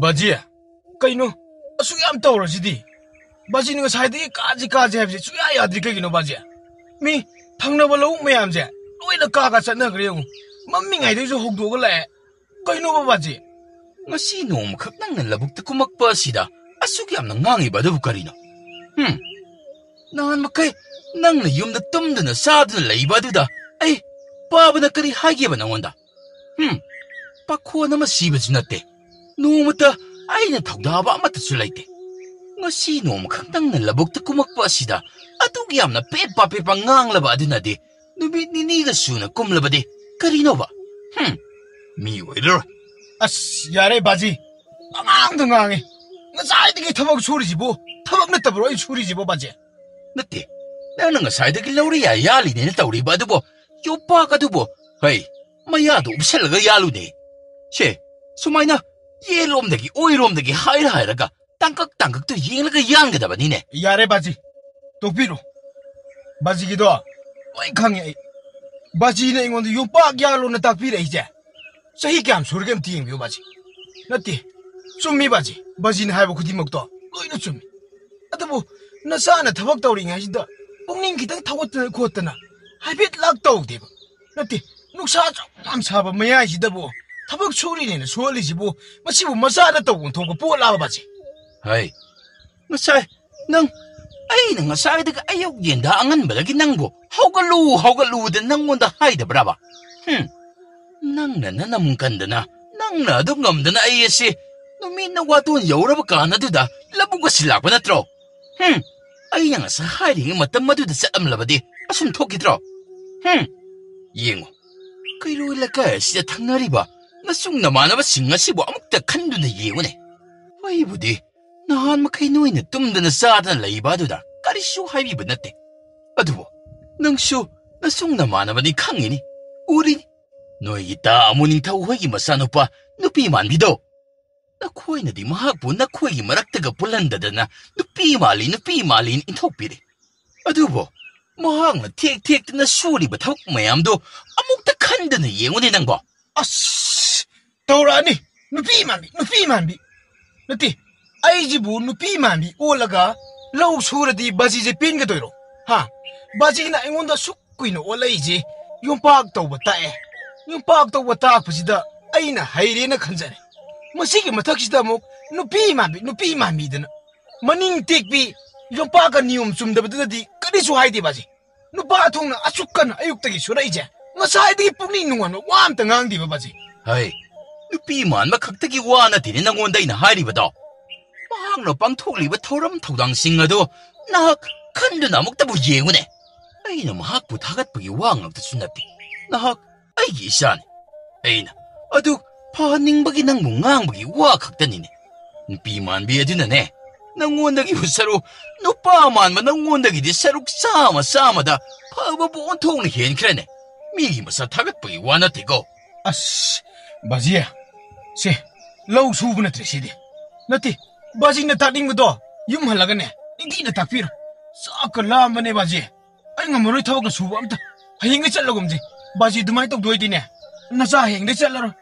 바지, 그이노, 수염 떠오르지디. 바지는 사이드에 까지 해보지 수야 야들이 그이노 바지. 미 탕나발로 매암제, 로이나 까가 쳤나 그래요. 맘밍아이도 좀 혹도글래. 그이노 바지. ngasi noong khak nang nalabuk ta kumakpa sida asuk yam nang ngangi ba dabu karino nan makai nang na yum da tum da na sa da lai ba du da ai pa ba na kari hage ba nang wanda pa ko na ma si ba jinate no mata ai na thogda ba ma ta su lai te ngasi noong khak nang nalabuk ta kumakpa sida atuk yam na pe pa ngang la ba du na de nubi ni ga su na kum la ba de karino ba mi waider 야래 바지 앙앙 사이드기 타박 소리지 뭐 타박 냈다 버려 이 소리지 뭐 바지 nate nang nga saidagi lauri ya yali ne tauri ba dubo yopa ka dubo hey maya do ubsel ga yalu ne she sumaina yelom dagi oirom dagi haira ga tangkak to yeng ga yang ga da ba ni ne 야래 바지 독비로 바지기도 어이 강해 바지는 이건데 요빠 야로는 딱 비래 이제 सही क्या हम सुर्गे में तीन भी बाजी नती चुम्मी बाजी बाजी ने हाय वो खुद ही मगतो लोई न चुम्मी अतः वो नशा न थबक तोड़ी हैं जिधर पुंगिंग की तंग थवत न खोत न हाय बिट लग तो देव नती नुकसा हम साब में आये जिधर वो थबक छोरी ने सोली जी वो मसी वो मसा न तो उन थोको पोला बाजी हाय नशा नंग आई नंग नशा इधर आयो येंदा अंगन बलगी नंग वो हाउगलू दे नंग उन्दा हाय दे ब्राबा nangna na namkandana nangna do ngamdana ayesi numina watun yawraba kana duda labuga silakpa natro ay nga sa hiring matam maduda sa amlabadi asum thokidro yengo kairu ilaka sida thangnariba nasung namanaba singasibo amukta khanduna yengone waibudi nahan makai noina tumdana sadana laibaduda karisu haibiba natte adubo nangsu nasung namanabani khangini urini 너희 다 아무닝 타고 회기 마사노빠 누피만 믿어 나 코이나 디 마학부 나 코이기 마락다가 불란다다나 누피 말린 인톡비리 아두보 마학나 틱틱나 수리바 턱 마ям도 아묵다 칸드나 예원에 난거 아씨 도라니 누피만 비 너티 아이지부 누피만 비 올라가 로 수르디 바지제 핀가 도이로 하 바지나 잉온다 숙구이노 올라이지 용박 도바 따에 pak to wata pasida aina haire na khanjare masigi mathak sida mo nupi mami dana maning tekbi yung paka niyum sumdabada di kadi su haide baji nupa thong na asukkan ayuk tagi surai je ngasai di pungni nungan wam tangang di baji hai nupi man makhak wa na tini nangonda ina hairi bado mahang no pang thokli ba thoram thodang singado na khanduna muktabu yengune aina mahak bu thagat bugi wangak ta sunati na 아이기 이샤네 에이나 아두 파닝박이 낭 뭉앙박이 와 각다니네 비만 비에드나네 낭원다기 후사로 노빠만마 낭원다기디 사룩 싸마다 파바보 온통네 헨크라네 미기마사 타gat박이 와나티고 아씨 바지야 세 lâu 수분에 들으시디 나티 바지나 타딩부도 윰 할라가네 인기나 타피로 싹그 라만네 바지 아잉가 모르 타고가 수부 암다 하잉가 잘라곰지 바지 두마이 또 도이디네 나자 행데 잘라로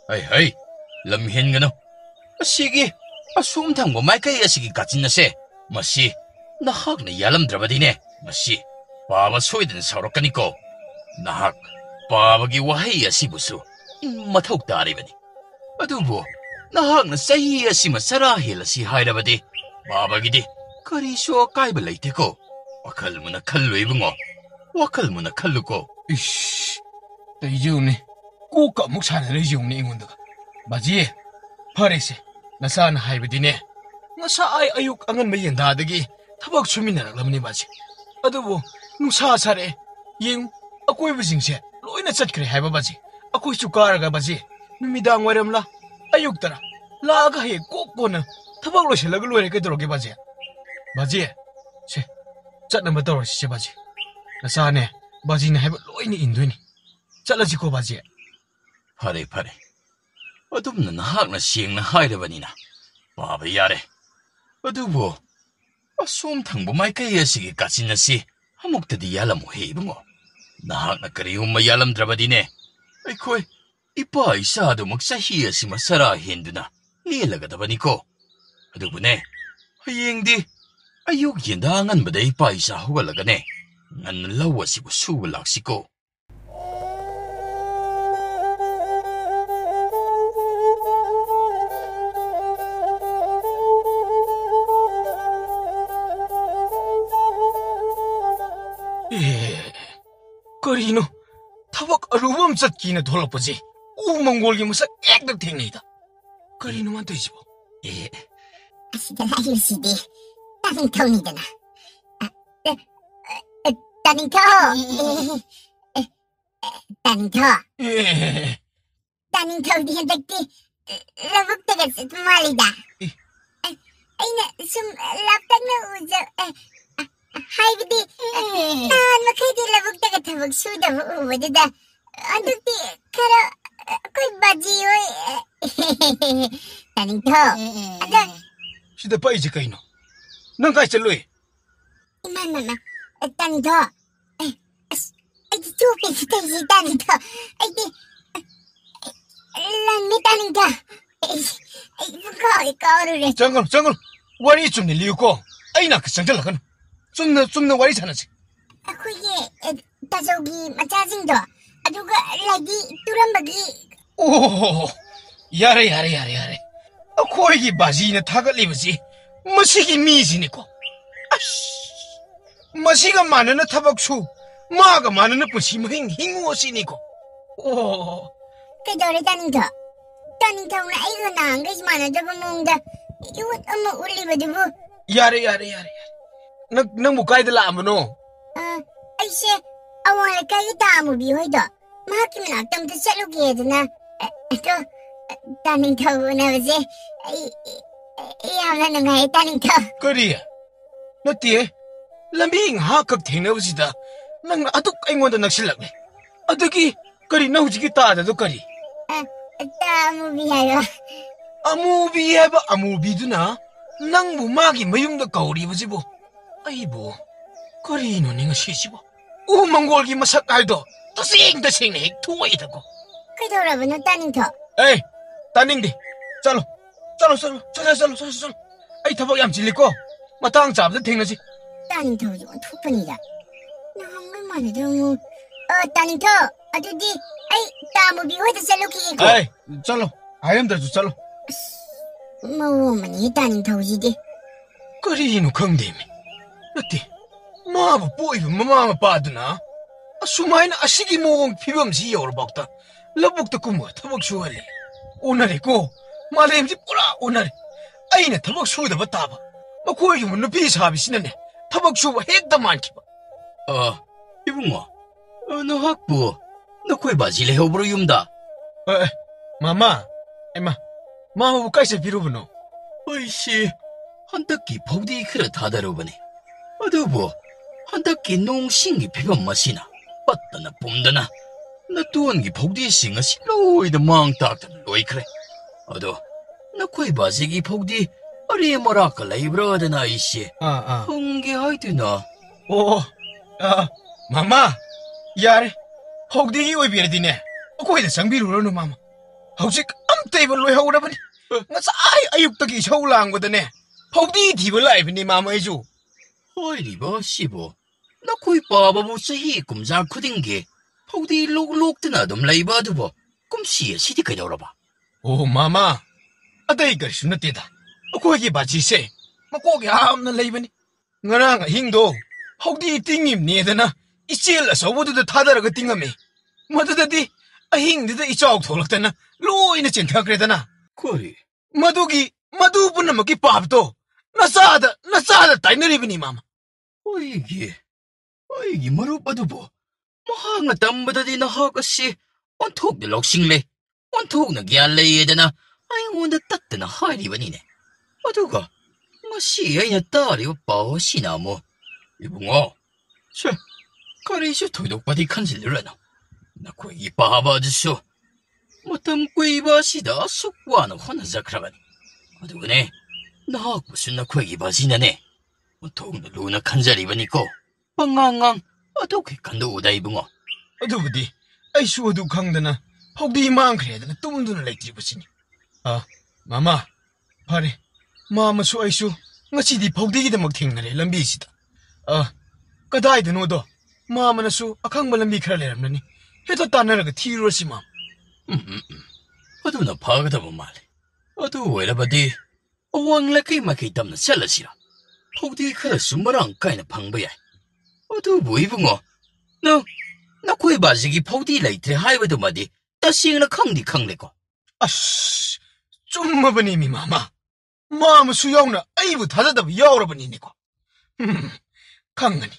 하이 람헨가노 아시기 아숨탕고 마이카이 아시기 가진나세 마시 나학나 야람드라바디네 마시 바바 소이든 서럽가니고 나학 바바기 와헤이 아시부수 마톡 다리바니 아두부 나학나 사히 아시마 사라헬아시 하이라바디 바바기디 카리쇼 까이바 레이테고 와칼무나 칼로이붕어 와칼무나 칼루고 이씨, 또 이제오네. 꼭 까먹 사는 이제오네 이건다가. 맞지? 파레세, 나 사는 하이브디네. 나 사아이 아육 안간 매연 다득이 타박 주민나라 람니 맞지? 아두고 누사 사래 잉 아꼬이 부징세 로이나 zat그래 하이바 맞지? 아꼬이 수가라가 맞지? 누미당 와람라 아육따라 라가 해 꼭고는 타박로 실락을 로이래 그도록게 맞지? 맞지? 세, 잣나마 떨어지지 맞지? 나 사네. 바지는 해봐 로이니 인도니 잘라지고 바지 파레 어둠나 나학나 시행나 하이르바니나 바바 야레 어두보 아솜탕보 마이카이 야시기 까진나시 하목다디 야라모 헤이붕어 ꯅꯍꯥꯛꯅ ꯀꯔꯤꯒꯨꯝꯕ ꯌꯥꯜꯂꯝꯗ꯭ꯔꯕꯗꯤꯅꯦ ꯑꯩꯈꯣꯏ ꯏꯄꯥ ꯏꯆꯥꯗꯨꯃꯛ ꯆꯍꯤ ꯑꯁꯤꯃ ꯆꯔꯥ ꯍꯦꯟꯗꯨꯅ ꯂꯦꯜꯂꯒꯗꯕꯅꯤꯀꯣ ꯑꯗꯨꯕꯨꯅꯦ ꯍꯌꯦꯡꯗꯤ ꯑꯌꯨꯛ ꯌꯦꯟꯗꯥ ꯑꯉꯟꯕꯗ ꯏꯄꯥ ꯏꯆꯥ ꯍꯧꯒꯠꯂꯒꯅꯦ ꯉꯟꯅ ꯂꯧ ꯑꯁꯤꯕꯨ ꯁꯨꯕ ꯂꯥꯛꯁꯤꯀꯣ ꯀꯔꯤꯅꯣ ꯊꯕꯛ ꯑꯔꯨꯕ ꯑꯃ ꯆꯠꯀꯦꯅ ꯊꯣꯛꯂꯛꯄꯁꯦ ꯎ ꯃꯪꯒꯣꯜꯒꯤ ꯃꯁꯛ ꯍꯦꯛꯇ ꯊꯦꯡꯅꯩꯗ ꯀꯔꯤꯅꯣ ꯃꯥ ꯇꯧꯔꯤꯁꯤꯕꯣ ꯑꯁꯤꯗ ꯂꯥꯛꯏꯕꯁꯤꯗꯤ ꯇꯥꯅꯤꯡꯊꯧꯅꯤꯗꯅ ꯇꯥꯅꯤꯡꯊꯧ ꯇꯥꯅꯤꯡꯊꯧ ꯇꯥꯅꯤꯡꯊꯧꯗꯤ ꯍꯟꯗꯛꯇꯤ ꯂꯧꯕꯨꯛꯇꯒ ꯆꯠꯄ ꯃꯥꯜꯂꯤꯗ ꯑꯩꯅ ꯁꯨꯝ ꯂꯥꯞꯇꯛꯅ ꯍꯥꯏꯕꯗꯤ ꯅꯍꯥꯟ ꯃꯈꯩꯗꯤ ꯂꯧꯕꯨꯛꯇꯒ ꯊꯕꯛ ꯁꯨꯗꯕ ꯎꯕꯗꯨꯗ ꯍꯟꯗꯛꯇꯤ ꯈꯔ ꯑꯩꯈꯣꯏ ꯕꯥꯖꯤ ꯍꯣꯏ ꯇꯥꯅꯤꯡꯊꯧ ꯑꯗ ꯁꯤꯗ ꯄꯛꯏꯁꯦ ꯀꯩꯅꯣ ꯅꯪ ꯀꯥꯏ ꯆꯠꯂꯨꯏ 이만나나 딴더 아이디 쪼개지 되지 딴더 아이디 란미 딴더 거기 거르래 잠깐 와리 좀 내리고 아이나 그 상절라가는 좀 와리 자나지 거기에 다저기 마차징도 아두가 라기 뚜람바기 오 야래 거기 바지는 타갈리버지 머시기 미지니고 머시가 많은 타박수 마가 많은 부심을 힝워시니고 오 그저래 딴더 딴더는 아이고 나안 가지만은 저거 뭔가 이거 엄마 올리버지 뭐 야래 너 가이드 라면어 아이씨 아와래 가이 다무비 호이도 마키면 악담도 셀로기 해드나 또 딴더 나오지 야만은 가이 딴더 그리야 너띠에 람빙 하급 탱나버시다 난 아득 아잉원다 낚실라네 아득이 그리 나오지기 따다도 그리 다무비하여 아무비 해봐 아무비두나 낭부 마기 머용도 가오리버지보 아이보 그리노 닝아 시시보 우망골기 마삭 알도 더싱네 핵 투어이다고 그돌아보는 딴더 에이 따닝디 짤로 아이 타박 얌 질리고 마땅 잡도 탱나지 딴더 좀 투펀이다 나한글만 해도 뭐 딴더 어두디 아이 다무비 호이도 셀로키고 에이 짤로 아염들도 짤로 뭐머니 딴더지디 그리노 강대미 어때 마부 보이브 마마 빠드나 수마이나 아시기 모공 피범시 여러박다 러북도 꿈과 타박 수할래 오늘이고 말렘지 뿌라 오늘 아이네 타박 수다 봤다봐 거기 뭐 누피 사비시네 타박 수가 핵다 많기봐 이붕어 너학부 너 거기 바질레 해오브로 юм다 마마 에마 마마 까이세 비로브노 어이씨 한덕기 복디 그래 다다로보네 어두부 한덕기 농신기 피범 마시나 빠따나 뽐다나 나 tuon기 복디 싱어 실로이드 망딱다 로이 그래 어두 나 거기 바지기 복디 어리 뭐라까 레이브러드나 이씨 홍기 하이드나 마마 야래 혹디기 오이비르디네 거기다 상비루로노 마마 혹시 아무때 입을 로이하오라버니 ngасai ayuktagi showlangodane phawdi thiba laibni mama isu hoiriba sibo na koi pababu sahi kumza khudinge phawdi lok-loktana dum laiba adubo kumsi asidi kaidoraba oh mama adai garsu nateda akoigi bachi se makogi hamna laibani ngarang hingdo phawdi tingim nedana ichel asobodu thadaraga tingame madadadi ahingdida ichau tholaktana loina chenthakredana Kori मधु पुनमकी पापतो नसादा ताइनरिबनी मामा ओइगी मरुप अदुबो महांगना तंबददि नहाकसी onthokna loksingle onthokna gyan leedana aingonda tattana hairibaniने aduga ngasi aina tariba pawsina mo ibungo che karisu thoidokpadi khanjilrana nakoigi paba adusu matam kuibasida sukwana honajakrabani adugane nahakbusu nakoigi basinane onthokna luna khanjaribani ko pangangang aduki kandu uda ibungo ꯑꯗꯨꯕꯨꯗꯤ ꯑꯩꯁꯨ ꯑꯗꯨ ꯈꯪꯗꯅ ꯐꯧꯗꯤ ꯃꯥꯡꯈ꯭ꯔꯦꯗꯅ ꯇꯨꯝꯗꯨꯅ ꯂꯩꯇ꯭ꯔꯤꯕꯁꯤꯅꯤ ꯃꯃꯥ ꯐꯔꯦ ꯃꯥꯃꯁꯨ ꯑꯩꯁꯨ ꯉꯁꯤꯗꯤ ꯐꯧꯗꯤꯒꯤꯗꯃꯛ ꯊꯦꯡꯅꯔꯦ ꯂꯝꯕꯤꯁꯤꯗ ꯀꯗꯥꯏꯗꯅꯣꯗꯣ ꯃꯥꯃꯅꯁꯨ ꯑꯈꯪꯕ ꯂꯝꯕꯤ ꯈꯔ ꯂꯩꯔꯝꯂꯅꯤ ꯍꯦꯛꯇ ꯇꯥꯟꯅꯔꯒ ꯊꯤꯔꯨꯔꯁꯤ ꯃꯥꯝ ꯑꯗꯨꯅ ꯐꯒꯗꯕ ꯃꯥꯜꯂꯦ ꯑꯗꯨ ꯑꯣꯏꯔꯕꯗꯤ ꯑꯋꯥꯡ ꯂꯩꯀꯩ ꯃꯥꯏꯀꯩ ꯇꯝꯅ ꯆꯠꯂꯁꯤꯔ ꯐꯧꯗꯤ ꯈꯔꯁꯨ ꯃꯔꯥꯡ ꯀꯥꯏꯅ ꯐꯪꯕ ꯌꯥꯏ ꯑꯗꯨꯕꯨ ꯏꯕꯨꯡꯉꯣ ꯅꯈꯣꯏ ꯕꯥꯖꯤꯒꯤ ꯐꯧꯗꯤ ꯂꯩꯇ꯭ꯔꯦ ꯍꯥꯏꯕꯗꯨꯃꯗꯤ ꯇꯁꯦꯡꯅ ꯈꯪꯗꯤ ꯈꯪꯂꯦꯀꯣ ꯑꯁ ꯆꯨꯝꯃꯕꯅꯤ ꯃꯤ ꯃꯥꯃ ꯃꯥꯃꯁꯨ ꯌꯥꯎꯅ ꯑꯩꯕꯨ ꯊꯥꯖꯗꯕ ꯌꯥꯎꯔꯕꯅꯤꯅꯦꯀꯣ ꯈꯪꯒꯅꯤ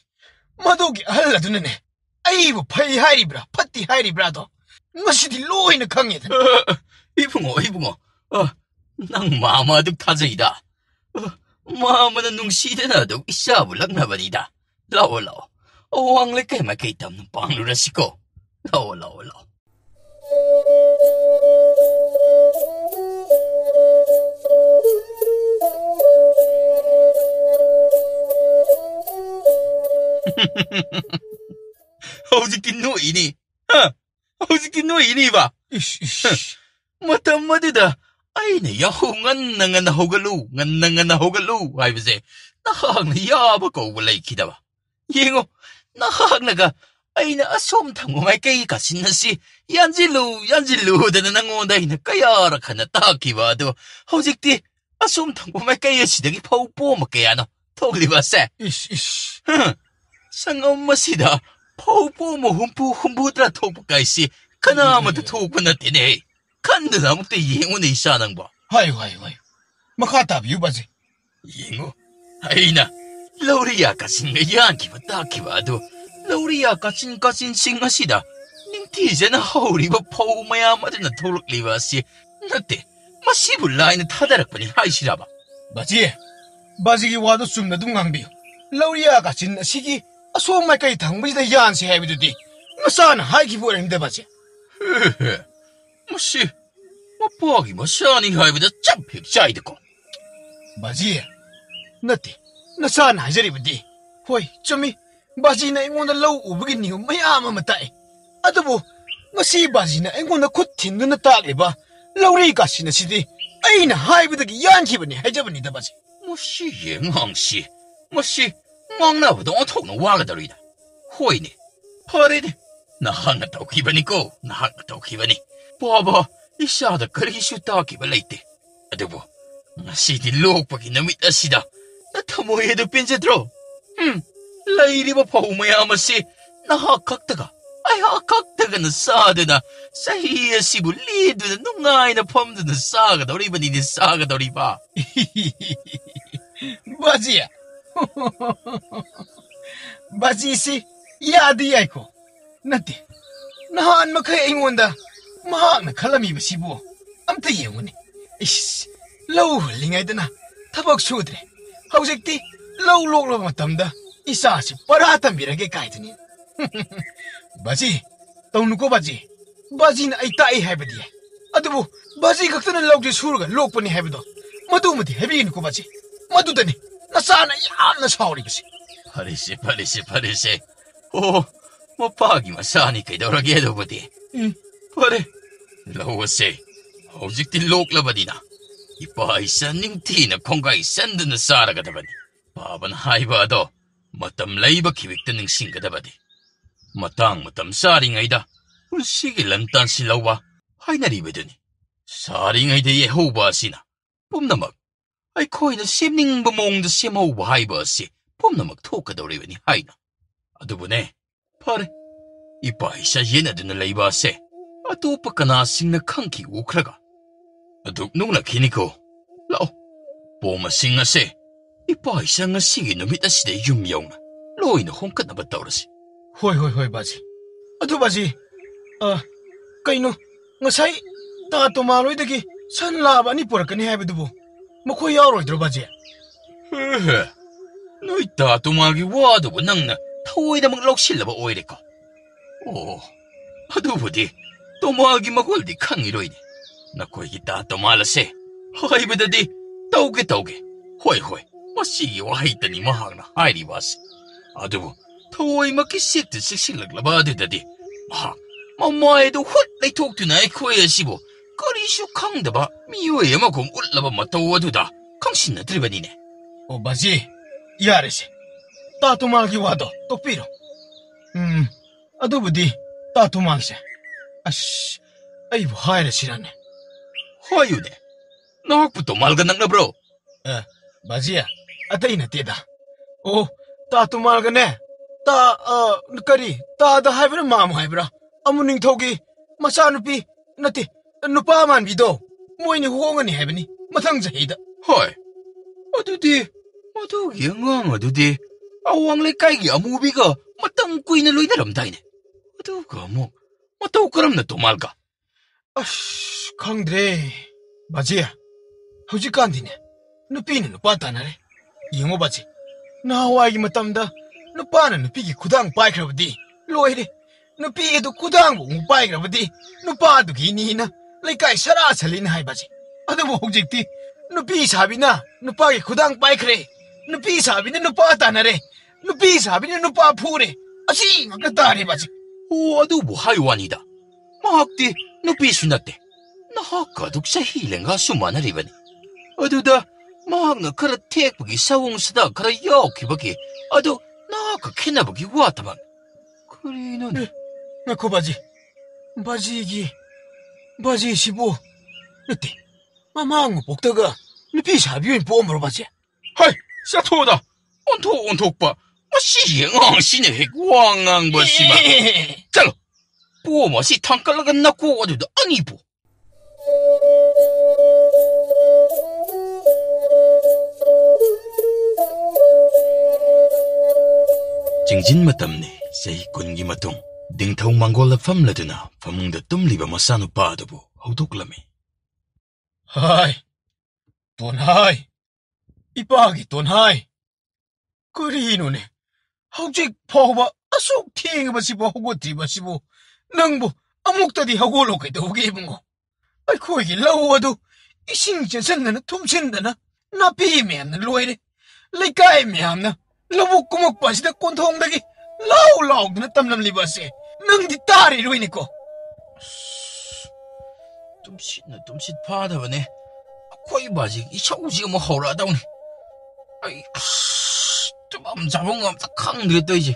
ꯃꯗꯨꯒꯤ ꯑꯍꯜ ꯑꯗꯨꯅꯅꯦ ꯑꯩꯕꯨ ꯐꯩ ꯍꯥꯏꯔꯤꯕ꯭ꯔꯥ ꯐꯠꯇꯦ ꯍꯥꯏꯔꯤꯕ꯭ꯔꯥꯗꯣ ꯉꯁꯤꯗꯤ ꯂꯣꯏꯅ ꯈꯪꯉꯦꯗꯅ 이붕어 ꯅꯪ 마마 ꯑꯗꯨꯛ ꯊꯥꯖꯩꯗ 마마는 ꯅꯨꯡꯁꯤꯗꯅ ꯑꯗꯨꯛ 이샤부 락나버니다 라오 라오 어왕 레케 마케 땀는 빵루라시고 라오 라오 라오 hꯧꯖꯤꯛꯇꯤ ꯅꯣꯛꯏꯅꯤ hꯧꯖꯤꯛꯇꯤ ꯅꯣꯛꯏꯅꯤꯕ ꯃꯇꯝ ꯑꯗꯨꯗ ꯑꯩꯅ ꯌꯥꯍꯧ ꯉꯟꯅ ꯍꯧꯒꯠꯂꯨ ꯍꯥꯏꯕꯁꯦ ꯅꯍꯥꯛꯅ ꯌꯥꯕ ꯀꯧꯕ ꯂꯩꯈꯤꯗꯕ ꯌꯦꯡꯉꯣ ꯅꯍꯥꯛꯅꯒ ꯑꯩꯅ ꯑꯁꯣꯝ ꯊꯪꯕ ꯃꯥꯏꯀꯩ ꯀꯥꯆꯤꯟ ꯑꯁꯤ ꯌꯥꯟꯁꯤꯜꯂꯨꯗꯅ ꯅꯪꯉꯣꯟꯗ ꯑꯩꯅ ꯀꯌꯥꯔꯛ ꯍꯟꯅ ꯇꯥꯛꯈꯤꯕ ꯑꯗꯣ ꯍꯧꯖꯤꯛꯇꯤ ꯑꯁꯣꯝ ꯊꯪꯕ ꯃꯥꯏꯀꯩ ꯑꯁꯤꯗꯒꯤ ꯐꯧ ꯄꯣꯝꯕ ꯀꯌꯥꯅꯣ ꯊꯣꯛꯂꯤꯕꯁꯦ ꯁꯪꯒꯝ ꯑꯁꯤꯗ ꯐꯧ ꯄꯣꯝꯕ ꯍꯨꯝꯐꯨꯇꯔꯥ ꯊꯣꯛꯄ ꯀꯥꯏꯁꯤ ꯀꯅꯥꯃꯠꯇ ꯊꯣꯛꯄ ꯅꯠꯇꯦꯅꯦ ꯈꯟꯗꯅ ꯑꯃꯨꯛꯇ ꯌꯦꯡꯉꯨꯅꯦ ꯏꯆꯥ ꯅꯪꯕꯣ ꯍꯥꯏꯌꯨ ꯃꯈꯥ ꯇꯥꯕꯤꯌꯨ ꯕꯥꯖꯤ ꯌꯦꯡꯉꯨ ꯑꯩꯅ ꯂꯧꯔꯤꯌꯥ ꯀꯥꯆꯤꯟꯒ ꯌꯥꯟꯈꯤꯕ ꯇꯥꯛꯈꯤꯕ ꯑꯗꯨ ꯂꯧꯔꯤꯌꯥ ꯀꯥꯆꯤꯟꯁꯤꯡ ꯑꯁꯤꯗ ꯅꯤꯡꯊꯤꯖꯅ ꯍꯧꯔꯤꯕ ꯐꯧ ꯃꯌꯥꯝ ꯑꯗꯨꯅ ꯊꯣꯛꯂꯛꯂꯤꯕ ꯑꯁꯤ ꯅꯠꯇꯦ ꯃꯁꯤꯕꯨ ꯂꯥꯏꯅ ꯊꯥꯗꯔꯛꯄꯅꯤ ꯍꯥꯏꯁꯤꯔꯕ ꯕꯥꯖꯤꯒꯤ ꯋꯥꯗꯣ ꯆꯨꯝꯅ ꯑꯗꯨꯝ ꯉꯥꯡꯕꯤꯌꯨ ꯂꯧꯔꯤꯌꯥ ꯀꯥꯆꯤꯟ ꯑꯁꯤꯒꯤ ꯑꯁꯣꯝ ꯃꯥꯏꯀꯩ ꯊꯪꯕꯁꯤꯗ ꯌꯥꯟꯁꯤ ꯍꯥꯏꯕꯗꯨꯗꯤ ꯅꯆꯥꯅ ꯍꯥꯏꯈꯤꯕ ꯑꯣꯏꯔꯝꯅꯤꯗ ꯕꯥꯖꯤ ꯃꯁꯤ ꯃꯄꯥꯒꯤ ꯃꯆꯥꯅꯤ ꯍꯥꯏꯕꯗ ꯆꯞ ꯍꯦꯛ ꯆꯥꯏꯗꯀꯣ ꯕꯥꯖꯤ ꯅꯠꯇꯦ ꯅꯆꯥꯅ ꯍꯥꯏꯖꯔꯤꯕꯗꯤ ꯍꯣꯏ ꯆꯨꯝꯃꯤ ꯕꯥꯖꯤꯅ ꯑꯩꯉꯣꯟꯗ ꯂꯧ ꯎꯕꯒꯤ ꯅꯤꯌꯣꯝ ꯃꯌꯥꯝ ꯑꯃ ꯇꯥꯛꯏ ꯑꯗꯨꯕꯨ ꯉꯁꯤ ꯕꯥꯖꯤꯅ ꯑꯩꯉꯣꯟꯗ ꯈꯨꯠ ꯊꯤꯟꯗꯨꯅ ꯇꯥꯛꯂꯤꯕ ꯂꯧꯔꯤ ꯀꯥꯆꯤꯟ ꯑꯁꯤꯗꯤ ꯑꯩꯅ ꯍꯥꯏꯕꯗꯒꯤ ꯌꯥꯟꯈꯤꯕꯅꯤ ꯍꯥꯏꯖꯕꯅꯤꯗ ꯕꯥꯖꯤ ꯃꯁꯤꯒꯤ ꯑꯉꯥꯡꯁꯤ ꯃꯁꯤ ꯉꯥꯡꯅꯕꯗ ꯑꯣꯟꯊꯣꯛꯅ ꯋꯥꯒꯗꯧꯔꯤꯗ ꯍꯣꯏꯅꯦ ꯐꯔꯦꯅꯦ ꯅꯍꯥꯛꯅ ꯇꯧꯈꯤꯕꯅꯤ ꯕꯥꯕꯥ ꯏꯆꯥꯗ ꯀꯔꯤꯁꯨ ꯇꯥꯛꯈꯤꯕ ꯂꯩꯇꯦ ꯑꯗꯨꯕꯨ ꯉꯁꯤꯗꯤ ꯂꯣꯛꯄꯒꯤ ꯅꯨꯃꯤꯠ ꯑꯁꯤꯗ ꯊꯃꯣꯏ ꯑꯗꯨ ꯄꯦꯟꯖꯗ꯭ꯔꯣ ꯂꯩꯔꯤꯕ ꯐꯧ ꯃꯌꯥꯝ ꯑꯁꯤ ꯅꯍꯥꯛ ꯈꯛꯇꯒꯅ ꯆꯥꯗꯨꯅ ꯆꯍꯤ ꯑꯁꯤꯕꯨ ꯂꯦꯟꯗꯨꯅ ꯅꯨꯡꯉꯥꯏꯅ ꯐꯝꯗꯨꯅ ꯆꯥꯒꯗꯧꯔꯤꯕ बाजी बाजीसी यादी आइको नते नहान मखै ऐंगोंदा महाक्ना खलमीबसिबो अम्ता येंगुनी इस लौ हलिङैदना थबक सुद्रे हौजिक्ति लौ लोक्लब मतमदा इसासि परा तम्बिरगे काइदनी बाजी तौनुको बाजी बाजीना ऐ ताई हाइबदी अदुबु बाजी खक्तना लौजे सुरगा लोकपनि हाइबदो मदुमदि हाइबिनुको बाजी मदुदनी नसाना यामना साउरिबसि फरेसे ओ मपागी मसानी कैदौरगे अदुबदि फरे लौसे हौजिक्ति लोक्लबदिना इपा इसा निंगथिना खोंगाई सन्दना सारगदबनि बाबन हाइबा अदो मतम लैबा खिविक्ता निंगसिंगदबदि मतम सारिङैदा पुलसिगी लंतानसि लौबा हाइनरिबदुनि सारिङैदा येहौबा असिना पुमनमक ꯑꯩꯈꯣꯏꯅ ꯁꯦꯝꯅꯤꯡꯕ ꯃꯑꯣꯡꯗ ꯁꯦꯝꯍꯧꯕ ꯍꯥꯏꯕ ꯑꯁꯤ ꯄꯨꯝꯅꯃꯛ ꯊꯣꯛꯀꯗꯧꯔꯤꯕꯅꯤ ꯍꯥꯏꯅ ꯑꯗꯨꯕꯨꯅꯦ ꯐꯔꯦ ꯏꯄꯥ ꯏꯆꯥ ꯌꯦꯟꯅꯗꯨꯅ ꯂꯩꯕ ꯑꯁꯦ ꯑꯇꯣꯞꯄ ꯀꯅꯥꯁꯤꯡꯅ ꯈꯪꯈꯤ ꯎꯈ꯭ꯔꯒ ꯑꯗꯨꯛ ꯅꯣꯛꯅꯈꯤꯅꯤꯀꯣ ꯂꯥꯛꯑꯣ ꯄꯣꯝꯃꯁꯤꯡ ꯑꯁꯦ ꯏꯄꯥ ꯏꯆꯥ ꯉꯁꯤꯒꯤ ꯅꯨꯃꯤꯠ ꯑꯁꯤꯗ ꯌꯨꯝ ꯌꯧꯅ ꯂꯣꯏꯅ ꯍꯣꯡꯀꯠꯅꯕ ꯇꯧꯔꯁꯤ ꯍꯣꯏ ꯕꯥꯖꯤ ꯑꯗꯨ ꯕꯥꯖꯤ ꯀꯩꯅꯣ ꯉꯁꯥꯏ ꯇꯥ ꯇꯣꯃꯥꯂꯣꯏꯗꯒꯤ ꯁꯟ ꯂꯥꯕ ꯑꯅꯤ ꯄꯨꯔꯛꯀꯅꯤ ꯍꯥꯏꯕꯗꯨꯕꯨ ꯃꯈꯣꯏ ꯌꯥꯎꯔꯣꯏꯗ꯭ꯔꯣ ꯕꯥꯖꯤ ꯅꯣꯏ ꯇꯥ ꯇꯣꯃꯥꯒꯤ ꯋꯥꯗꯨꯕꯨ ꯅꯪꯅ ꯊꯑꯣꯏꯗꯃꯛ ꯂꯧꯁꯤꯜꯂꯕ ꯑꯣꯏꯔꯦꯀꯣ ꯑꯣ ꯑꯗꯨꯕꯨꯗꯤ ꯇꯣꯃꯥꯒꯤ ꯃꯒꯨꯜꯗꯤ ꯈꯪꯉꯤꯔꯣꯏꯅꯦ ꯅꯈꯣꯏꯒꯤ ꯇꯥ ꯇꯣꯃꯥꯜ ꯑꯁꯦ ꯍꯥꯏꯕꯗꯗꯤ ꯇꯧꯒꯦ ꯍꯣꯏ ꯃꯁꯤꯒꯤ ꯋꯥꯍꯩꯇꯅꯤ ꯃꯍꯥꯛꯅ ꯍꯥꯏꯔꯤꯕ ꯑꯁꯤ ꯑꯗꯨꯕꯨ ꯊꯑꯣꯏꯃꯛꯀꯤ ꯆꯦꯛꯇ ꯆꯦꯛꯁꯤꯜꯂꯛꯂꯕ ꯑꯗꯨꯗꯗꯤ ꯃꯃꯥꯏꯗꯨ ꯍꯨꯠ ꯂꯩꯊꯣꯛꯇꯨꯅ ꯑꯩꯈꯣꯏ ꯑꯁꯤꯕꯨ ꯀꯔꯤꯁꯨ ꯈꯪꯗꯕ ꯃꯤꯑꯣꯏ ꯑꯃꯒꯨꯝ ꯎꯠꯂꯕ ꯃꯇꯧ ꯑꯗꯨꯗ ꯈꯪꯁꯤꯟꯅꯗ꯭ꯔꯤꯕꯅꯤꯅꯦ. ꯑꯣ ꯕꯥꯖꯤ ꯌꯥꯔꯦꯁꯦ ꯇꯥ ꯇꯨꯃꯥꯜꯒꯤ ꯋꯥꯗꯣ ꯇꯣꯛꯄꯤꯔꯣ. ꯑꯗꯨꯕꯨꯗꯤ ꯇꯥ ꯇꯨꯃꯥꯜꯁꯦ ꯑꯁ ꯑꯩꯕꯨ ꯍꯥꯏꯔꯁꯤꯔꯅꯦ. ꯍꯥꯏꯌꯨꯅꯦ, ꯅꯍꯥꯛꯄꯨ ꯇꯣꯃꯥꯜꯒ ꯅꯛꯅꯕ꯭ꯔꯣ? ꯕꯥꯖꯤ ꯑꯇꯩ ꯅꯠꯇꯦꯗ. ꯑꯣ ꯇꯥ ꯇꯨꯃꯥꯜꯒꯅꯦ ꯀꯔꯤ ꯇꯥꯗ ꯍꯥꯏꯕ꯭ꯔꯥ ꯃꯥꯝ ꯍꯥꯏꯕ꯭ꯔꯥ ꯑꯃꯨꯅꯤꯡꯊꯧꯒꯤ ꯃꯆꯥꯅꯨꯄꯤ ꯅꯠꯇꯦ ꯅꯨꯄꯥ ꯃꯥꯟꯕꯤꯗꯣ ꯃꯣꯏꯅꯤ ꯍꯣꯡꯉꯅꯤ ꯍꯥꯏꯕꯅꯤ ꯃꯊꯪ ꯆꯍꯤꯗ. ꯍꯣꯏ, ꯑꯗꯨꯗꯤ ꯃꯗꯨꯒꯤ ꯑꯉꯥꯡ ꯑꯗꯨꯗꯤ ꯑꯋꯥꯡ ꯂꯩꯀꯥꯏꯒꯤ ꯑꯃꯨꯕꯤꯒ ꯃꯇꯝ ꯀꯨꯏꯅ ꯂꯣꯏꯅꯔꯝꯗꯥꯏꯅꯦ. ꯑꯗꯨꯒ ꯑꯃꯨꯛ ꯃꯇꯧ ꯀꯔꯝꯅ ꯇꯣꯃꯥꯜꯒ? ꯑꯁ ꯈꯪꯗ꯭ꯔꯦ ꯕꯥꯖꯤ. ꯍꯧꯖꯤꯛꯀꯥꯟꯗꯤꯅꯦ ꯅꯨꯄꯤꯅ ꯅꯨꯄꯥ ꯇꯥꯟꯅꯔꯦ. ꯌꯦꯡꯉꯣ ꯕꯥꯖꯤ, ꯅꯍꯥꯟꯋꯥꯏꯒꯤ ꯃꯇꯝꯗ ꯅꯨꯄꯥꯅ ꯅꯨꯄꯤꯒꯤ ꯈꯨꯗꯥꯡ ꯄꯥꯏꯈ꯭ꯔꯕꯗꯤ ꯂꯣꯏꯔꯦ. ꯅꯨꯄꯤ ꯑꯗꯨ ꯈꯨꯗꯥꯡꯕꯨ ꯑꯃꯨꯛ ꯄꯥꯏꯈ꯭ꯔꯕꯗꯤ ꯅꯨꯄꯥꯗꯨꯒꯤꯅꯤꯅ ꯂꯩꯀꯥꯏ ꯁꯔꯥ ꯁꯜꯂꯤꯅ ꯍꯥꯏ ꯕꯥꯖꯤ. ꯑꯗꯨꯕꯨ ꯍꯧꯖꯤꯛꯇꯤ ꯅꯨꯄꯤ ꯁꯥꯕꯤꯅ ꯅꯨꯄꯥꯒꯤ ꯈꯨꯗꯥꯡ ꯄꯥꯏꯈ꯭ꯔꯦ, ꯅꯨꯄꯤ ꯁꯥꯕꯤꯅ ꯅꯨꯄꯥ ꯇꯥꯟꯅꯔꯦ, ꯅꯨꯄꯤ ꯁꯥꯕꯤꯅ ꯅꯨꯄꯥ ꯐꯨꯔꯦ. ꯑꯁꯤ ꯉꯥꯛꯇ ꯇꯥꯔꯦ ꯕꯥꯖꯤ. ꯑꯣ, ꯑꯗꯨꯕꯨ ꯍꯥꯏ ꯋꯥꯅꯤꯗ, ꯃꯍꯥꯛꯇꯤ ꯅꯨꯄꯤꯁꯨ ꯅꯠꯇꯦ, ꯅꯍꯥꯛꯀ ꯑꯗꯨꯛ ꯆꯍꯤ ꯂꯦꯡꯒꯥꯁꯨ ꯃꯥꯟꯅꯔꯤꯕꯅꯤ. ꯑꯗꯨꯗ ꯃꯍꯥꯛꯅ ꯈꯔ ꯊꯦꯛꯄꯒꯤ ꯁꯑꯣꯡꯁꯤꯗ ꯈꯔ ꯌꯥꯎꯈꯤꯕꯒꯤ ꯑꯗꯨ ꯅꯍꯥꯛꯀ ꯈꯦꯟꯅꯕꯒꯤ ꯋꯥꯇꯃꯛ. ꯀꯔꯤꯅꯣꯅꯦ? ꯉꯥꯏꯈꯣ ꯕꯥꯖꯤ, ꯕꯥꯖꯤꯁꯤꯕꯨ ꯅꯠꯇꯦ ꯃꯃꯥꯡ ꯃꯄꯣꯛꯇꯒ ꯅꯨꯄꯤ ꯁꯥꯕꯤ ꯑꯣꯏꯅ ꯄꯣꯛꯑꯝꯕ꯭ꯔꯣ ꯕꯥꯖꯤ? ꯍꯩ, ꯆꯠꯊꯣꯛꯑꯣꯗ, ꯑꯣꯟꯊꯣꯛꯄ ꯃꯁꯤꯒꯤ ꯑꯉꯥꯡꯁꯤꯅ ꯍꯦꯛ ꯋꯥ ꯉꯥꯡꯕ ꯑꯁꯤꯃ. ꯆꯠꯂꯣ, ꯄꯣꯝ ꯑꯁꯤ ꯊꯥꯡꯀꯠꯂꯒ ꯅꯀꯣꯛ ꯑꯗꯨꯗ ꯑꯅꯤ ꯄꯣ. ꯆꯤꯡꯖꯤꯟ ꯃꯇꯝꯅꯤ. ꯆꯍꯤ 10ꯒꯤ ꯃꯇꯨꯡ ꯅꯤꯡꯊꯧ ꯃꯥꯡꯒꯣꯜꯗ ꯐꯝꯂꯗꯨꯅ ꯐꯃꯨꯡꯗ ꯇꯨꯝꯂꯤꯕ ꯃꯆꯥꯅꯨꯄꯥ ꯑꯗꯨꯕꯨ ꯍꯧꯗꯣꯛꯂꯝꯃꯤ. ꯍꯥꯏ ꯇꯣꯟꯍꯥꯏ, ꯏꯄꯥꯒꯤ ꯇꯣꯟꯍꯥꯏ, ꯀꯔꯤꯅꯣꯅꯦ ꯍꯧꯖꯤꯛ ꯐꯥꯎꯕ ꯑꯁꯨꯛ ꯊꯦꯡꯉꯕꯁꯤꯕꯨ ꯍꯧꯒꯠꯇ꯭ꯔꯤꯕꯁꯤꯕꯨ? ꯅꯪꯕꯨ ꯑꯃꯨꯛꯇꯗꯤ ꯍꯧꯒꯠꯂꯣ ꯀꯩꯗꯧꯒꯦ ꯏꯕꯨꯡꯉꯣ? ꯑꯩꯈꯣꯏꯒꯤ ꯂꯧ ꯑꯗꯨ ꯏꯁꯤꯡ ꯆꯦꯟꯁꯤꯟꯗꯅ ꯊꯨꯝꯁꯤꯟꯗꯅ ꯅꯥꯄꯤ ꯃꯌꯥꯝꯅ ꯂꯣꯏꯔꯦ. ꯂꯩꯀꯥꯏ ꯃꯌꯥꯝꯅ ꯂꯧꯕꯨꯛ ꯀꯨꯝꯃꯛꯄ ꯑꯁꯤꯗ ꯀꯣꯟꯊꯣꯡꯗꯒꯤ ꯂꯥꯎꯗꯅ ꯇꯝꯂꯝꯂꯤꯕ ꯑꯁꯦ ꯅꯪꯗꯤ ꯇꯥꯔꯤꯔꯣꯏꯅꯦꯀꯣ? ꯇꯨꯝꯁꯤꯠ ꯐꯥꯗꯕꯅꯦ. ꯑꯩꯈꯣꯏ ꯕꯥꯖꯤꯒꯤ ꯏꯁꯧꯁꯤ ꯑꯃꯨꯛ ꯍꯧꯔꯛꯑꯗꯧꯅꯤ. ꯑꯩ ꯇꯨꯝꯐꯝ ꯆꯥꯐꯝ ꯑꯝꯇ ꯈꯪꯗ꯭ꯔꯦ ꯇꯧꯏꯁꯦ.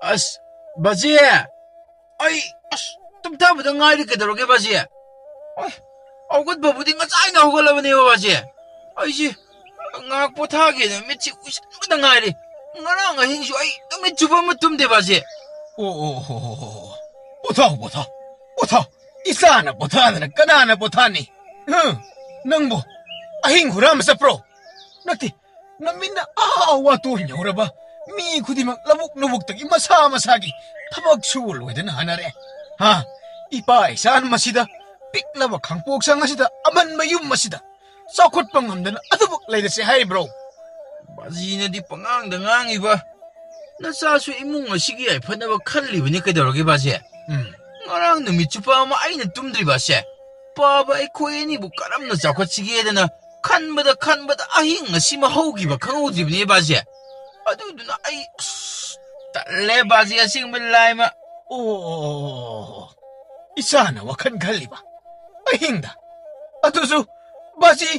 ꯑꯁ ꯕꯥꯖꯤ, ꯑꯩ ꯇꯨꯝꯊꯕꯗ ꯉꯥꯏꯔꯤ. ꯀꯩꯗꯧꯔꯒꯦ ꯕꯥꯖꯤ? ꯍꯧꯒꯠꯄꯕꯨꯗꯤ ꯉꯁꯥꯏꯅ ꯍꯧꯒꯠꯂꯕꯅꯦꯕ ꯕꯥꯖꯤ. ꯑꯩꯁꯦ ꯉꯥꯏꯍꯥꯛ ꯄꯣꯊꯥꯒꯦꯅ ꯃꯤꯠꯁꯤ ꯎꯏꯁꯟꯕꯗ ꯉꯥꯏꯔꯤ. ꯉꯔꯥꯡ ꯑꯍꯤꯡꯁꯨ ꯑꯩ ꯅꯨꯃꯤꯠ ꯆꯨꯞꯄ ꯑꯃ ꯇꯨꯝꯗꯦ ꯕꯥꯖꯤ. ꯄꯣꯊꯥꯎ. ꯏꯆꯥꯅ ꯄꯣꯊꯥꯗꯅ ꯀꯅꯥꯅ ꯄꯣꯊꯥꯅꯤ? ꯅꯪꯕꯨ ꯑꯍꯤꯡ ꯍꯨꯔꯥꯟꯕ ꯆꯠꯄ꯭ꯔꯣ? ꯅꯠꯇꯦ, ꯅꯃꯤꯠꯅ ꯋꯥꯇꯣꯟ ꯌꯧꯔꯕ ꯃꯤ ꯈꯨꯗꯤꯡꯃꯛ ꯂꯧꯕꯨꯛꯇꯒꯤ ꯃꯁꯥ ꯃꯁꯥꯒꯤ ꯊꯕꯛ ꯁꯨꯕ ꯂꯣꯏꯗꯅ ꯍꯟꯅꯔꯦ. ꯏꯄꯥ ꯏꯆꯥꯅ ꯃꯁꯤꯗ ꯄꯤꯛꯂꯕ ꯈꯥꯡꯄꯣꯛꯁꯪ ꯑꯁꯤꯗ ꯑꯃꯟꯕ ꯌꯨꯝ ꯑꯁꯤꯗ ꯆꯥꯎꯈꯠꯄ ꯉꯝꯗꯅ ꯑꯗꯨꯃꯛ ꯂꯩꯔꯁꯦ ꯍꯥꯏꯔꯤꯕ꯭ꯔꯣ? ꯕꯥꯖꯤꯅꯗꯤ ꯄꯉꯥꯡꯗ ꯉꯥꯡꯉꯤꯕ. ꯅꯆꯥꯁꯨ ꯏꯃꯨꯡ ꯑꯁꯤꯒꯤ ꯌꯥꯏꯐꯅꯕ ꯈꯜꯂꯤꯕꯅꯤ. ꯀꯩꯗꯧꯔꯒꯦ ꯕꯥꯖꯤ? ꯉꯔꯥꯡ ꯅꯨꯃꯤꯠ ꯆꯨꯞꯄ ꯑꯃ ꯑꯩꯅ ꯇꯨꯝꯗ꯭ꯔꯤꯕꯁꯦ ꯄꯥꯕ ꯑꯩꯈꯣꯏ ꯑꯅꯤꯕꯨ ꯀꯔꯝꯅ ꯆꯥꯎꯈꯠꯁꯤꯒꯦꯗꯅ ꯈꯟꯕꯗ ꯑꯍꯤꯡ ꯑꯁꯤꯃ ꯍꯧꯈꯤꯕ ꯈꯪꯍꯧꯗ꯭ꯔꯤꯕꯅꯤ ꯕꯥꯖꯤ. ꯑꯗꯨꯗꯨꯅ ꯑꯩ ꯇꯜꯂꯦ ꯕꯥꯖꯤ, ꯑꯁꯦꯡꯕ ꯂꯥꯏꯃ. ꯏꯆꯥꯅ ꯋꯥꯈꯜ ꯈꯜꯂꯤꯕ ꯑꯍꯤꯡꯗ, ꯑꯗꯨꯁꯨ ꯕꯥꯖꯤ,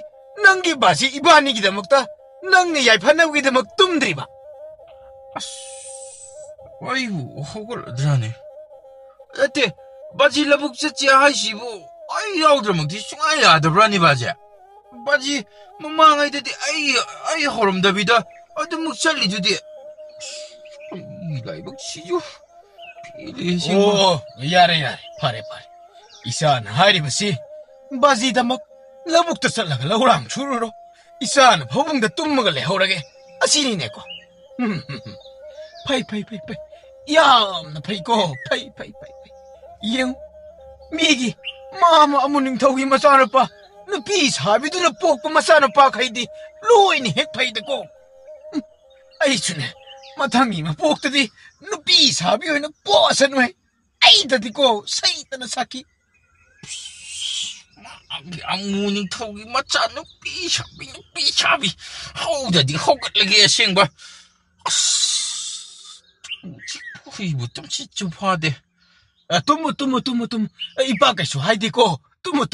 ꯅꯪꯒꯤ ꯕꯥꯖꯤ ꯏꯕꯥꯅꯤꯒꯤꯗꯃꯛꯇ ꯅꯪꯅ ꯌꯥꯏꯐꯅꯕꯒꯤꯗꯃꯛ ꯇꯨꯝꯗ꯭ꯔꯤꯕ? ꯑꯩꯕꯨ ꯍꯧꯒꯠꯂꯗ꯭ꯔꯥꯅꯦ? ꯅꯠꯇꯦ ꯕꯥꯖꯤ, ꯂꯧꯕꯨꯛ ꯆꯠꯁꯤ ꯍꯥꯏꯁꯤꯕꯨ ꯑꯩ ꯌꯥꯎꯗ꯭ꯔꯃꯛꯇꯤ ꯁꯨꯡꯌꯥ ꯌꯥꯗꯕ꯭ꯔꯥꯅꯤ ꯕꯥꯖꯤ? ꯕꯥꯖꯤ, ꯃꯃꯥꯡꯉꯩꯗꯗꯤ ꯑꯩ ꯍꯧꯔꯝꯗꯕꯤꯗ ꯑꯗꯨꯃꯛ ꯆꯠꯂꯤꯗꯨꯗꯤ. ꯂꯥꯏꯕꯛꯁꯤꯁꯨ ꯄꯦꯜꯂꯦ. ꯌꯥꯔꯦ, ꯐꯔꯦ. ꯏꯆꯥꯅ ꯍꯥꯏꯔꯤꯕꯁꯤ ꯕꯥꯖꯤꯗꯃꯛ ꯂꯧꯕꯨꯛꯇ ꯆꯠꯂꯒ ꯂꯧꯔꯥꯡ ꯁꯨꯔꯨꯔꯣ, ꯏꯆꯥꯅ ꯐꯃꯨꯡꯗ ꯇꯨꯝꯃꯒ ꯂꯩꯍꯧꯔꯒꯦ ꯑꯁꯤꯅꯤꯅꯦꯀꯣ? ꯐꯩ. ꯌꯥꯝꯅ ꯐꯩꯀꯣ. ꯐꯩ. ꯌꯦꯡꯉꯨ, ꯃꯤꯒꯤ ꯃꯥꯃ ꯑꯃꯨꯅꯤꯡꯊꯧꯒꯤ ꯃꯆꯥꯅꯨꯄꯥ ꯅꯨꯄꯤ ꯁꯥꯕꯤꯗꯨꯅ ꯄꯣꯛꯄ ꯃꯆꯥꯅꯨꯄꯥꯈꯩꯗꯤ ꯂꯣꯏꯅ ꯍꯦꯛ ꯐꯩꯗꯀꯣ. ꯑꯩꯁꯨꯅꯦ ꯃꯊꯪꯒꯤ ꯃꯄꯣꯛꯇꯗꯤ ꯅꯨꯄꯤ ꯁꯥꯕꯤ ꯑꯣꯏꯅ ꯄꯣꯛꯑꯁꯅꯨꯍꯦ. ꯑꯩꯗꯗꯤꯀꯣ ꯁꯩꯇꯅ ꯁꯥꯈꯤ. ꯑꯃꯨꯅꯤꯡꯊꯧꯒꯤ ꯃꯆꯥ ꯅꯨꯄꯤ ꯁꯥꯕꯤ ꯍꯧꯗꯗꯤ ꯍꯧꯒꯠꯂꯒꯦ tummo. Ipa kaisu haidiko. Tummo.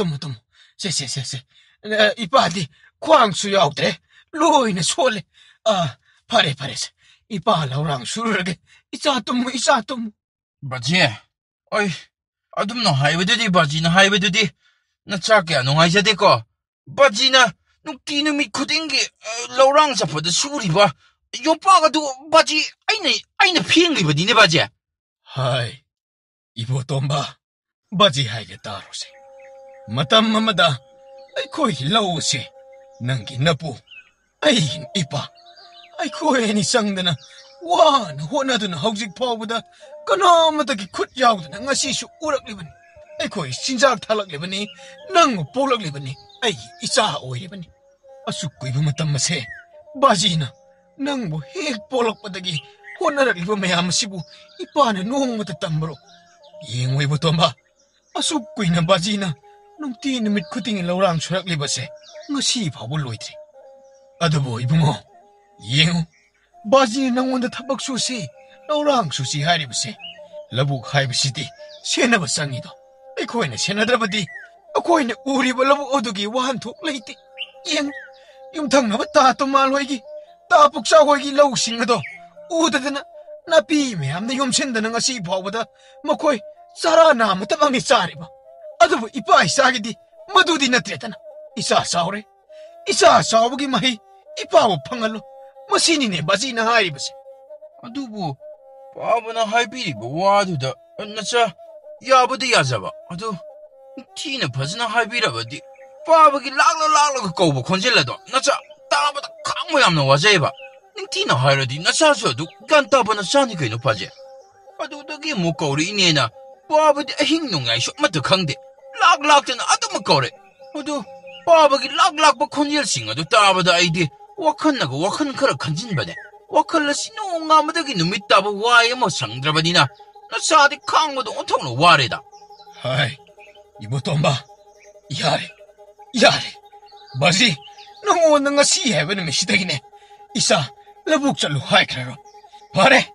Se. Ipadi kwangsu yaudre. Loina sole. Pare se. Ipa laurang surage. Isa tummo. 바지, 어이, 아둠노 하이웨드디 바지나 하이웨드디 나 차게 농아이자데거 바지나 눅티는 미 쿠딩기 라우랑 잡어도 수리바 요빠가도 바지 아이네 피행리버디네 바지 하이. 이보 톰바. 바지 하이게 따로세. 마담 마마다. 아이코이 라오세. 난기 나부. 아이긴 이빠. 아이코이 애니 쌍드나. 와나 호나드나 하우직 파우보다 그나마다기 굿 야우드나 ngasisu urakliban. Aikoy sinjak thalaklibani nang polaklibani ai isa oiribani. Asukkoy matam mase bajina nang bo hek polakpadagi honarakliba mayam sibu ipana nongmata tambro. Yengway botomba asukkoy na bajina nung tinimit kuting laurang suraklibase ngasi phaw loidre. Adubo ibungo yengu 바지 낭원다 타박 수시 라우랑 수시 하리부세 라북 하이부시디 세나바 쌍이도 아이코이네 세나드라바디 아코이네 우리바 라북 어두기 와한톡 레이티 잉 юм탕나바 따또 말로이기 따북사고이기 라우싱어도 우드드나 나비 매암나 юм센드나 ngasi 바보다 마코이 사라나무 따방이 싸리바 아두부 이빠이 싸기디 마두디 나트레타나 이사 싸오레 이사 싸오부기 마히 이빠고 팡알로 마시니네 바지나 하이버세. 아두부 바보나 하이비리바 와두다 나차 야버디 야자바 아두 티는 바지나 하이비라바디 바보기 락락락락 꼬고 건질라도 나차 따라보다 강모ям나 와자이바 티나 하이라디 나차서도 간따바나 사니까이노 바지 아두더기 모꼬리 이네나 바보디 힝농야이 쇼마도 강데 락락드나 아두마 꼬레 아두 바보기 락락바 건질싱아도 따라보다 아이디 와칸나고 와칸 카라 간진바네 와칸라 시노nga마다기 누미따바 와에 뭐 상드라바디나 나 사디 캉모도 온통로 와레다 하이 이보 톰바 야레 바지 너무 ngasi 해버는 미시다기네 이사 라북잘로 하이크라로 바레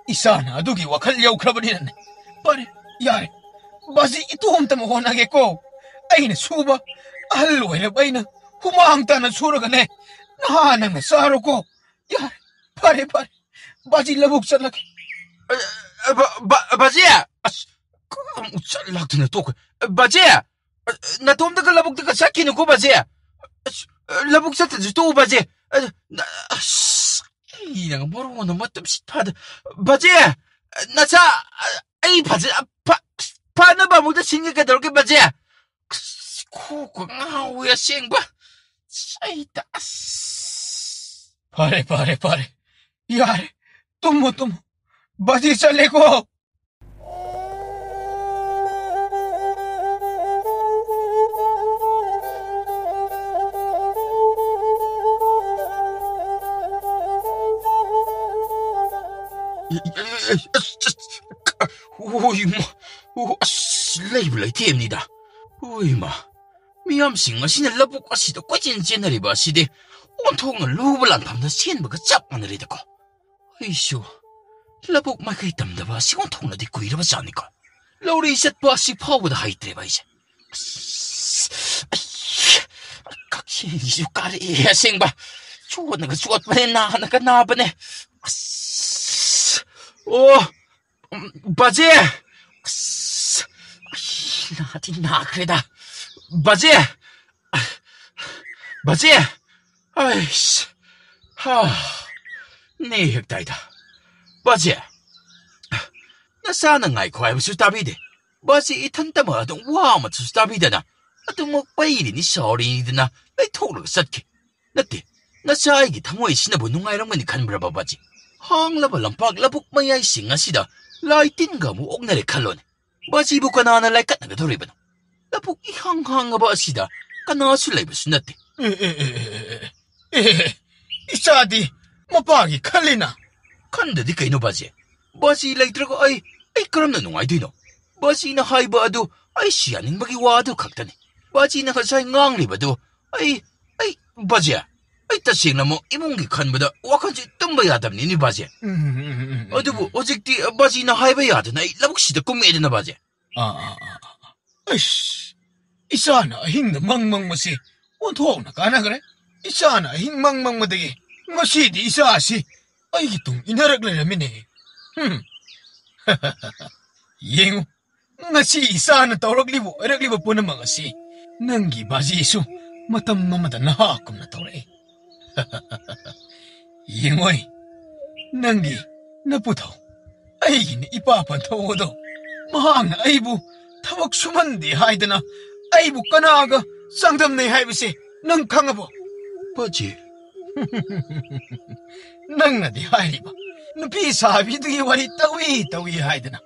이사나 아두기 와칼 야우크라버리네 바레 야레 바지 이토홈타모 호나게고 아이네 수바 알로에라 바이나 후마항타나 소라가네 나는 싸로고 야 파래 바지 라북 잘라게 바지야 잘락드네 또 바지야 나 돔다가 라북다가 삭히는 거 바지야 라북 삭히지 또 바지 이내가 모르고는 뭐좀 싶하다 바지야 나자 아이 바지 파나 바무다 신기가 들게 바지야 코고 아우야 생바 사이다 파래 야래 tummo 바지 잘래고 오이마 레이블레이 됩니다 오이마 미암싱아 신을 라북과시도 꽈진진하리 바시디 온통을 루블란 밤다 신바가 짭마늘이다고 이쇼 라북 마이카이 담다바 시온통나 디고 이러바지 않니까 라우리 셋바시 파우보다 하이트레바 이제 각시 이쇼 까리야 생바 추워나가 추웠바네 나나가 나바네 바지 나디 나 그래다 바지 아이씨 네 흑다이다 바지 나 사는 아이 과연 수다비데 바지 이탄다마 동 와마 수다비데나 아동 뭐 빠이리니 서리니드나 내 토르 sat게 나때 나 사이기 탕모에 신나보 농아이랑만이 간브라바 바지 항라바 lampak labuk mayay singa sida laitin ga mo ognare kalon baji bu kana na lai kat na dori bano labuk ihang hang ba sida kana sulay ba sunate 이사디 마파기 칼리나 kanda di kaino baji laitrago ay karam na nung ay dino baji na haiba ado ay siyaning bagi wado kaktani baji na kasay ngang libado ay baji ay tasing na mo imungi kanbada wakansi tamba yadam ni baji adubo ojikti baji na haiba yada na labuk sida kumede na baji ꯑꯩꯁ ꯏꯆꯥꯅ ꯑꯍꯤꯡꯗ ꯃꯪꯕꯁꯤ ꯑꯣꯟꯊꯣꯛꯅ ꯀꯥꯟꯅꯈ꯭ꯔꯦ ꯏꯆꯥꯅ ꯑꯍꯤꯡ ꯃꯪꯕꯗꯒꯤ ꯉꯁꯤꯗꯤ ꯏꯆꯥꯁꯤ ꯑꯩꯒꯤ ꯇꯨꯡ ꯏꯟꯅꯔꯛ ꯂꯩꯔꯝꯃꯤꯅꯦ ꯌꯦꯡꯉꯨ ngasi isana tawraklibu araklibu punamang asi nangi baji su matam mamada naha kumna tawrai yengoi nangi naputhau aigi ni ipa panthodo mahang aibu thabak sumandi haidana aibu kanaga sangdam nei haibase nang khangabo 바지. nangna di hairiba nupi sabi dugi wari tawi haidana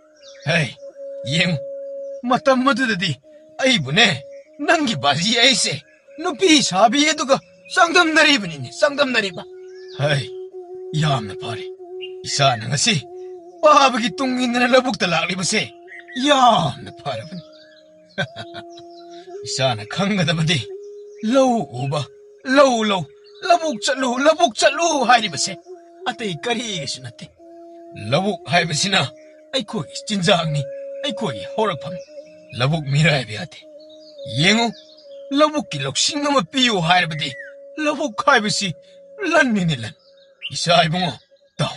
hey yeng matam madudadi aibune nangi baji aise nupi sabi eduga sangdam nariba hai yamna pare isana ngasi babagi tungin na labuk talakli base yamna pare ban isana khangadabadi low uba low labuk chatlu hairi base atei kari sunate labuk haibasina aikoi chinjangni aikoi horakpham labuk mirai biate yengu labuk ki loksing ama piu haibadi labuk haibasi lanni lan isa ibungo taw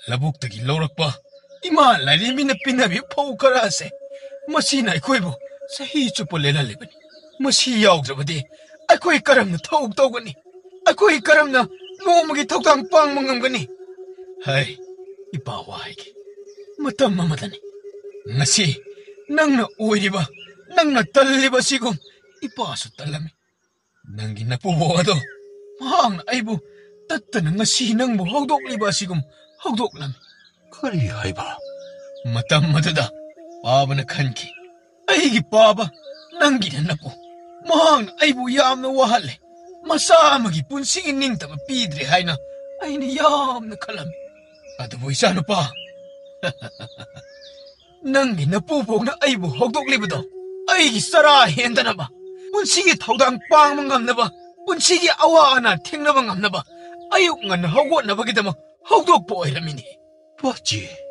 labuk tagi lorakpa ima lari mina pinabi phau karase masina aikoi bo sahi chupo lela lebani masi yaugdrabadi aikoi karamna thau tawgani aikoi karamna nomagi thawtang pang mangamgani hai ipa waigi matam mamadani ngasi nangna oiriba nangna talliba sigum ipasu talami nangi napubo ado mahang aibu tattana ngasi nangbu hawdokliba sigum hawdoklami kari haiba. matam madada pabana khanki aigi paba nangi napu mahang aibu yamna wahalle masa amagi punsigi ningtama pidre haina aina yamna khalami adubu isanu pa nangi napupokna aibu hawdoklibado aigi sara hendanaba punsigi thawdang pangma ngamnaba punsigi awa ana thengnaba ngamnaba ayuk ngan hawgotnabagidama hawdokpa oiramini 바지.